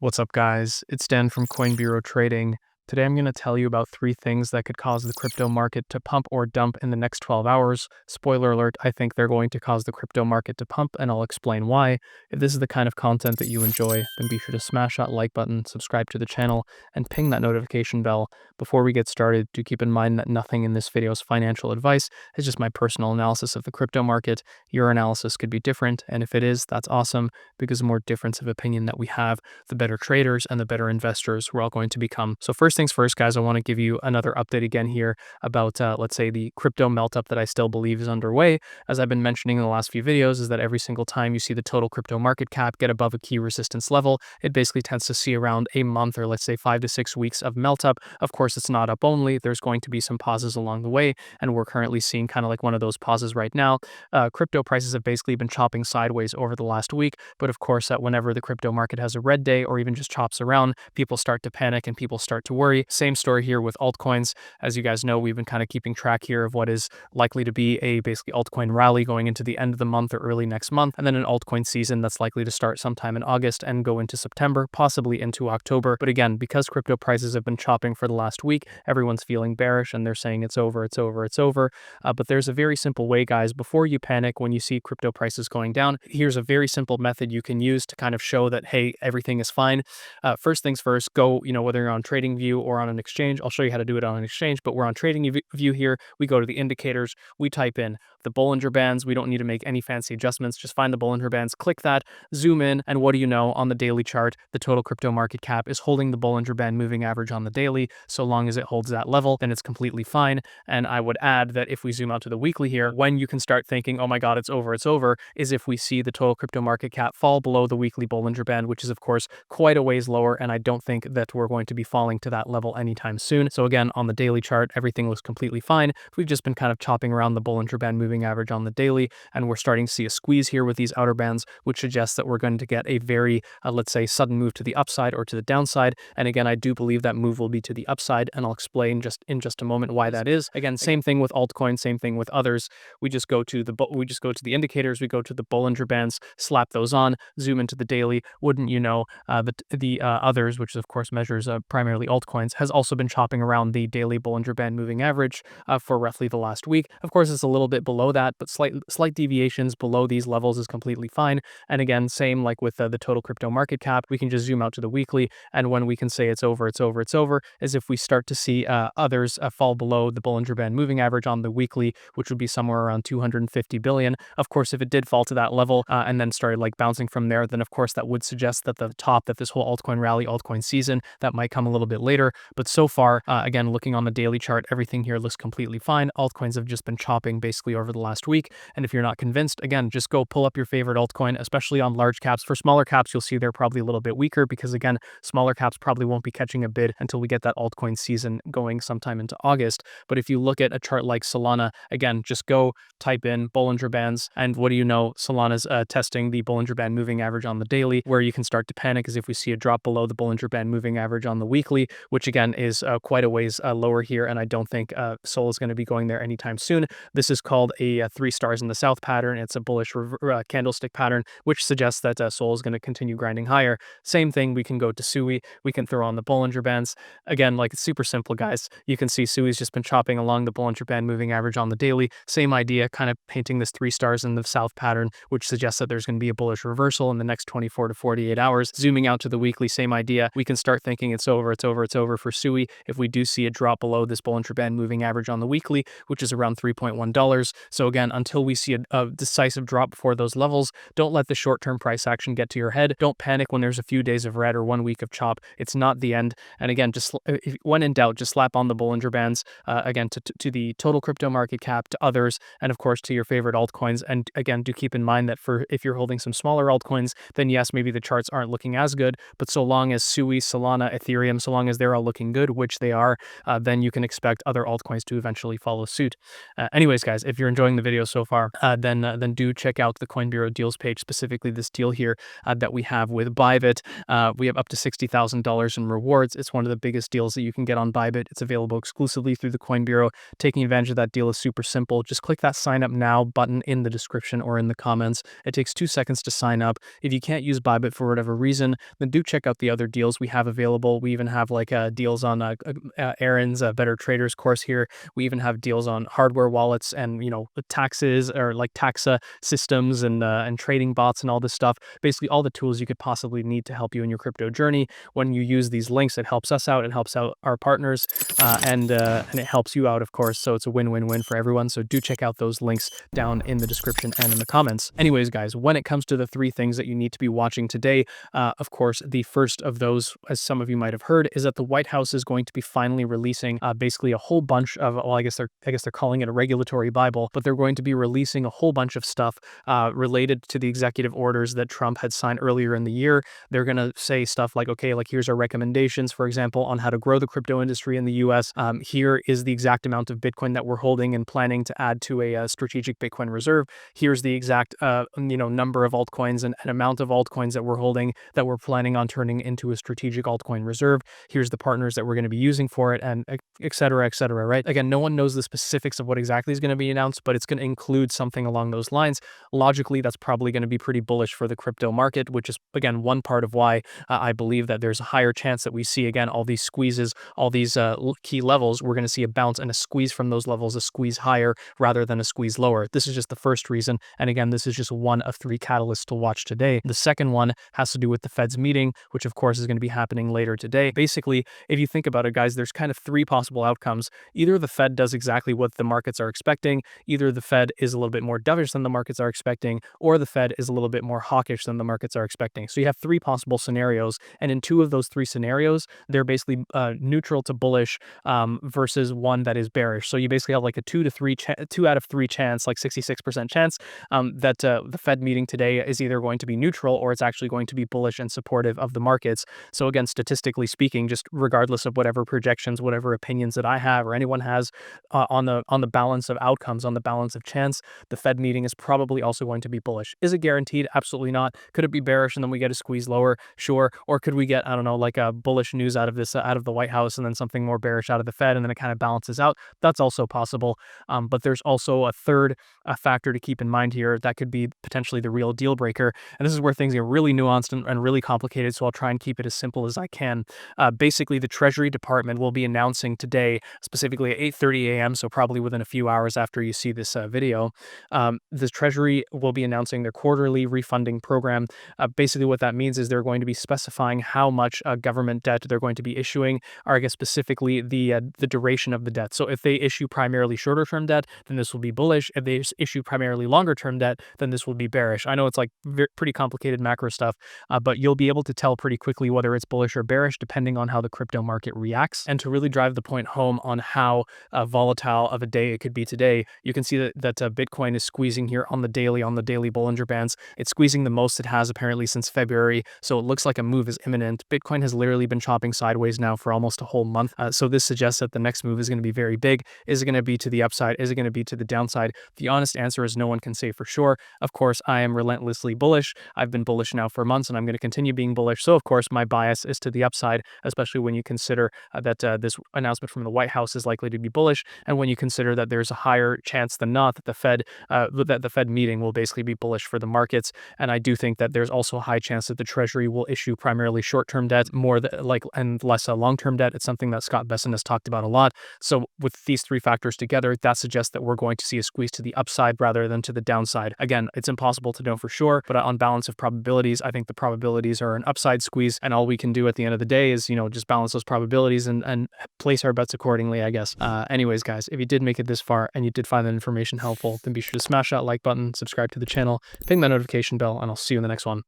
What's up, guys? It's Dan from Coin Bureau Trading. Today I'm going to tell you about 3 things that could cause the crypto market to pump or dump in the next 12 hours. Spoiler alert, I think they're going to cause the crypto market to pump, and I'll explain why. If this is the kind of content that you enjoy, then be sure to smash that like button, subscribe to the channel, and ping that notification bell. Before we get started, do keep in mind that nothing in this video is financial advice. It's just my personal analysis of the crypto market. Your analysis could be different, and if it is, that's awesome, because the more difference of opinion that we have, the better traders and the better investors we're all going to become. So first things first, guys, I want to give you another update again here about, let's say, the crypto melt up that I still believe is underway. As I've been mentioning in the last few videos, is that every single time you see the total crypto market cap get above a key resistance level, it basically tends to see around a month, or let's say 5 to 6 weeks of melt up. Of course, it's not up only. There's going to be some pauses along the way, and we're currently seeing kind of like one of those pauses right now. Crypto prices have basically been chopping sideways over the last week, but of course, whenever the crypto market has a red day or even just chops around, people start to panic and people start to worry. Same story here with altcoins. As you guys know, we've been kind of keeping track here of what is likely to be a basically altcoin rally going into the end of the month or early next month, and then an altcoin season that's likely to start sometime in August and go into September, possibly into October. But again, because crypto prices have been chopping for the last week, everyone's feeling bearish and they're saying it's over, it's over, it's over. But there's a very simple way, guys, before you panic when you see crypto prices going down. Here's a very simple method you can use to kind of show that, hey, everything is fine. First things first, go, whether you're on TradingView or on an exchange, I'll show you how to do it on an exchange, but we're on TradingView here. We go to the indicators, we type in the Bollinger Bands. We don't need to make any fancy adjustments. Just find the Bollinger Bands, click that, zoom in, and what do you know, on the daily chart, the total crypto market cap is holding the Bollinger Band moving average on the daily. So long as it holds that level, then it's completely fine. And I would add that if we zoom out to the weekly here, when you can start thinking, oh my God, it's over, is if we see the total crypto market cap fall below the weekly Bollinger Band, which is of course quite a ways lower, and I don't think that we're going to be falling to that level anytime soon. So again, on the daily chart, everything was completely fine. We've just been kind of chopping around the Bollinger Band moving average on the daily, and we're starting to see a squeeze here with these outer bands, which suggests that we're going to get a very, let's say, sudden move to the upside or to the downside. And again, I do believe that move will be to the upside, and I'll explain in just a moment why that is. Again, same thing with altcoins, same thing with others. We just go to the indicators, we go to the Bollinger Bands, slap those on, zoom into the daily. Wouldn't you know, the others, which of course measures primarily altcoins, has also been chopping around the daily Bollinger Band moving average for roughly the last week. Of course, it's a little bit below that, but slight deviations below these levels is completely fine. And again, same like with the total crypto market cap, we can just zoom out to the weekly, and when we can say it's over, is if we start to see others fall below the Bollinger Band moving average on the weekly, which would be somewhere around 250 billion. Of course, if it did fall to that level and then started like bouncing from there, then of course that would suggest that that this whole altcoin rally, altcoin season, that might come a little bit later. But so far, again, looking on the daily chart, everything here looks completely fine. Altcoins have just been chopping basically over the last week. And if you're not convinced, again, just go pull up your favorite altcoin, especially on large caps. For smaller caps, you'll see they're probably a little bit weaker because, again, smaller caps probably won't be catching a bid until we get that altcoin season going sometime into August. But if you look at a chart like Solana, again, just go type in Bollinger Bands, and what do you know, Solana's testing the Bollinger Band moving average on the daily. Where you can start to panic is if we see a drop below the Bollinger Band moving average on the weekly, which again is quite a ways lower here, and I don't think Sol is going to be going there anytime soon. This is called a 3 stars in the south pattern. It's a bullish candlestick pattern, which suggests that Sol is going to continue grinding higher. Same thing, we can go to SUI, we can throw on the Bollinger Bands. Again, like, it's super simple, guys. You can see SUI's just been chopping along the Bollinger Band moving average on the daily. Same idea, kind of painting this 3 stars in the south pattern, which suggests that there's going to be a bullish reversal in the next 24 to 48 hours. Zooming out to the weekly, same idea. We can start thinking it's over for SUI if we do see a drop below this Bollinger Band moving average on the weekly, which is around $3.1. So again, until we see a decisive drop before those levels, don't let the short-term price action get to your head. Don't panic when there's a few days of red or 1 week of chop. It's not the end. And again, just when in doubt, just slap on the Bollinger Bands, again, to the total crypto market cap, to others, and of course to your favorite altcoins. And again, do keep in mind that if you're holding some smaller altcoins, then yes, maybe the charts aren't looking as good, but so long as SUI, Solana, Ethereum, so long as they're all looking good, which they are, then you can expect other altcoins to eventually follow suit. Anyways, guys, if you're enjoying enjoying the video so far, then do check out the Coin Bureau deals page, specifically this deal here that we have with Bybit. We have up to $60,000 in rewards. It's one of the biggest deals that you can get on Bybit. It's available exclusively through the Coin Bureau. Taking advantage of that deal is super simple. Just click that sign up now button in the description or in the comments. It takes 2 seconds to sign up. If you can't use Bybit for whatever reason, then do check out the other deals we have available. We even have like deals on Aaron's Better Traders course here. We even have deals on hardware wallets and, taxes, or like taxa systems and trading bots and all this stuff. Basically all the tools you could possibly need to help you in your crypto journey. When you use these links, it helps us out, it helps out our partners, and it helps you out, of course. So it's a win-win-win for everyone. So do check out those links down in the description and in the comments. Anyways, guys, when it comes to the 3 things that you need to be watching today, of course, the first of those, as some of you might have heard, is that the White House is going to be finally releasing basically a whole bunch of, well, I guess they're calling it a regulatory Bible, but they're going to be releasing a whole bunch of stuff related to the executive orders that Trump had signed earlier in the year. They're going to say stuff like, okay, like here's our recommendations, for example, on how to grow the crypto industry in the US. Here is the exact amount of Bitcoin that we're holding and planning to add to a strategic Bitcoin reserve. Here's the exact, number of altcoins and amount of altcoins that we're holding that we're planning on turning into a strategic altcoin reserve. Here's the partners that we're going to be using for it, and et cetera, right? Again, no one knows the specifics of what exactly is going to be announced, but it's going to include something along those lines. Logically, that's probably going to be pretty bullish for the crypto market, which is, again, one part of why I believe that there's a higher chance that we see, again, all these squeezes, all these key levels. We're going to see a bounce and a squeeze from those levels, a squeeze higher rather than a squeeze lower. This is just the first reason. And again, this is just one of 3 catalysts to watch today. The second one has to do with the Fed's meeting, which of course is going to be happening later today. Basically, if you think about it, guys, there's kind of 3 possible outcomes. Either the Fed does exactly what the markets are expecting, either the Fed is a little bit more dovish than the markets are expecting, or the Fed is a little bit more hawkish than the markets are expecting. So you have 3 possible scenarios, and in 2 of those 3 scenarios, they're basically neutral to bullish versus one that is bearish. So you basically have like a 2 out of 3 chance, like 66% chance that the Fed meeting today is either going to be neutral or it's actually going to be bullish and supportive of the markets. So again, statistically speaking, just regardless of whatever projections, whatever opinions that I have or anyone has on the balance of outcomes, on the balance of chance, the Fed meeting is probably also going to be bullish. Is it guaranteed? Absolutely not. Could it be bearish and then we get a squeeze lower? Sure. Or could we get, I don't know, like a bullish news out of this, out of the White House, and then something more bearish out of the Fed, and then it kind of balances out? That's also possible. But there's also a third factor to keep in mind here that could be potentially the real deal breaker. And this is where things get really nuanced and really complicated, so I'll try and keep it as simple as I can. Basically, the Treasury Department will be announcing today, specifically at 8:30 a.m., so probably within a few hours after you see this video, the Treasury will be announcing their quarterly refunding program. Basically, what that means is they're going to be specifying how much government debt they're going to be issuing, or I guess specifically the duration of the debt. So if they issue primarily shorter term debt, then this will be bullish. If they issue primarily longer term debt, then this will be bearish. I know it's like pretty complicated macro stuff, but you'll be able to tell pretty quickly whether it's bullish or bearish depending on how the crypto market reacts. And to really drive the point home on how volatile of a day it could be today, you can see that Bitcoin is squeezing here on the daily Bollinger Bands. It's squeezing the most it has apparently since February, so it looks like a move is imminent. Bitcoin has literally been chopping sideways now for almost a whole month, so this suggests that the next move is going to be very big. Is it going to be to the upside? Is it going to be to the downside? The honest answer is no one can say for sure. Of course, I am relentlessly bullish. I've been bullish now for months, and I'm going to continue being bullish. So of course, my bias is to the upside, especially when you consider that this announcement from the White House is likely to be bullish, and when you consider that there's a higher chance than not that the Fed meeting will basically be bullish for the markets. And I do think that there's also a high chance that the Treasury will issue primarily short-term debt, and less long-term debt. It's something that Scott Besson has talked about a lot. So with these 3 factors together, that suggests that we're going to see a squeeze to the upside rather than to the downside. Again, it's impossible to know for sure, but on balance of probabilities, I think the probabilities are an upside squeeze, and all we can do at the end of the day is, just balance those probabilities and place our bets accordingly, I guess. Anyways, guys, if you did make it this far and you did find that information helpful, then be sure to smash that like button, subscribe to the channel, ping that notification bell, and I'll see you in the next one.